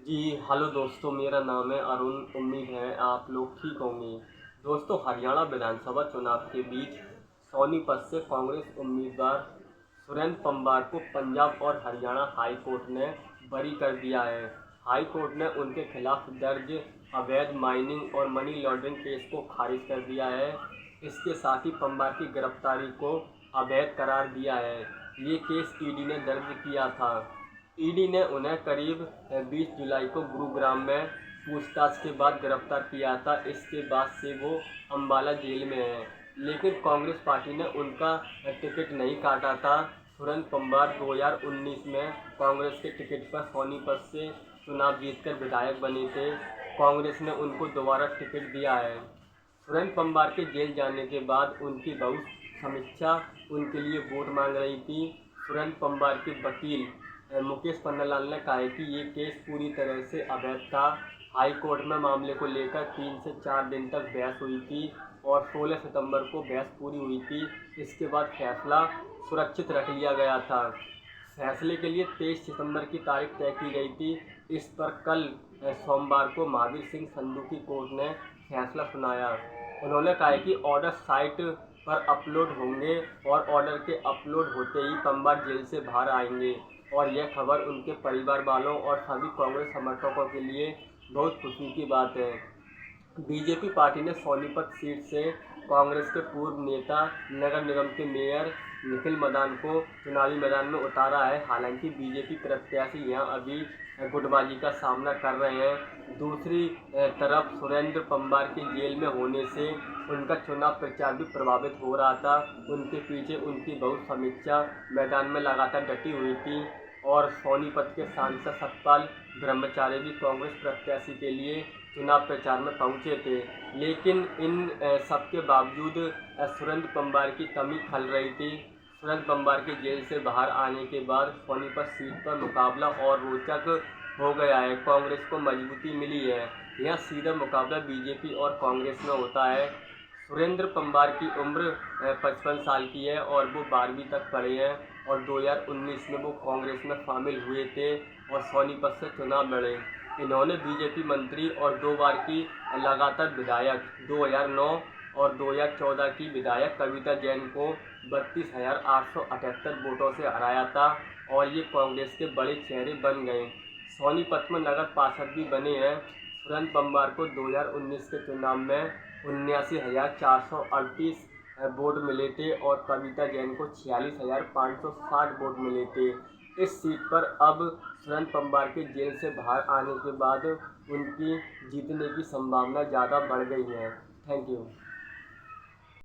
जी, hello दोस्तों, मेरा नाम है अरुण। उम्मीद है आप लोग ठीक होंगे। दोस्तों, हरियाणा विधानसभा चुनाव के बीच सोनीपत से कांग्रेस उम्मीदवार सुरेंद्र पंवार को पंजाब और हरियाणा हाई कोर्ट ने बरी कर दिया है। हाई कोर्ट ने उनके खिलाफ दर्ज अवैध माइनिंग और मनी लॉन्ड्रिंग केस को खारिज कर दिया है। इसके साथ ही पंवार की गिरफ्तारी को अवैध करार दिया है। ये केस ईडी ने दर्ज किया था। ईडी ने उन्हें करीब 20 जुलाई को गुरुग्राम में पूछताछ के बाद गिरफ्तार किया था। इसके बाद से वो अम्बाला जेल में है, लेकिन कांग्रेस पार्टी ने उनका टिकट नहीं काटा था। सुरेंद्र पंवार 2019 में कांग्रेस के टिकट पर सोनीपत से चुनाव जीतकर विधायक बने थे। कांग्रेस ने उनको दोबारा टिकट दिया है। सुरेंद्र पंवार के जेल जाने के बाद उनकी बहू समीक्षा उनके लिए वोट मांग रही थी। सुरेंद्र पंवार के वकील मुकेश पन्नालाल ने कहा है कि ये केस पूरी तरह से अवैध था। हाई कोर्ट में मामले को लेकर 3 से 4 दिन तक बहस हुई थी और 16 सितंबर को बहस पूरी हुई थी। इसके बाद फैसला सुरक्षित रख लिया गया था। फैसले के लिए 23 सितंबर की तारीख तय की गई थी। इस पर कल सोमवार को महावीर सिंह संधू की कोर्ट ने फैसला सुनाया। उन्होंने कहा कि ऑर्डर साइट पर अपलोड होंगे और ऑर्डर के अपलोड होते ही पंवार जेल से बाहर आएंगे। और यह खबर उनके परिवार वालों और सभी कांग्रेस समर्थकों के लिए बहुत खुशी की बात है। बीजेपी पार्टी ने सोनीपत सीट से कांग्रेस के पूर्व नेता नगर निगम के मेयर निखिल मदान को चुनावी मैदान में उतारा है। हालांकि बीजेपी प्रत्याशी यहां अभी गुटबाजी का सामना कर रहे हैं। दूसरी तरफ सुरेंद्र पंवार के जेल में होने से उनका चुनाव प्रचार भी प्रभावित हो रहा था। उनके पीछे उनकी बहू समीक्षा मैदान में लगातार डटी हुई थी और सोनीपत के सांसद सतपाल ब्रह्मचारी भी कांग्रेस प्रत्याशी के लिए चुनाव प्रचार में पहुंचे थे। लेकिन इन सबके बावजूद सुरेंद्र पंवार की कमी खल रही थी। सुरेंद्र पंवार के जेल से बाहर आने के बाद सोनीपत सीट पर मुकाबला और रोचक हो गया है। कांग्रेस को मजबूती मिली है। यह सीधा मुकाबला बीजेपी और कांग्रेस में होता है। सुरेंद्र पंवार की उम्र 55 साल की है और वो 12वीं तक पढ़े हैं और 2019 में वो कांग्रेस में शामिल हुए थे और सोनीपत से चुनाव लड़े। इन्होंने बीजेपी मंत्री और 2 बार की लगातार विधायक 2009 और 2014 की विधायक कविता जैन को 32,878 वोटों से हराया था और ये कांग्रेस के बड़े चेहरे बन गए। सोनीपत में नगर पार्षद भी बने हैं। सुरेंद्र पंवार को 2019 के चुनाव में 79,438 वोट मिले थे और कविता जैन को 46,560 वोट मिले थे। इस सीट पर अब सुरेंद्र पंवार के जेल से बाहर आने के बाद उनकी जीतने की संभावना ज़्यादा बढ़ गई है। Thank you.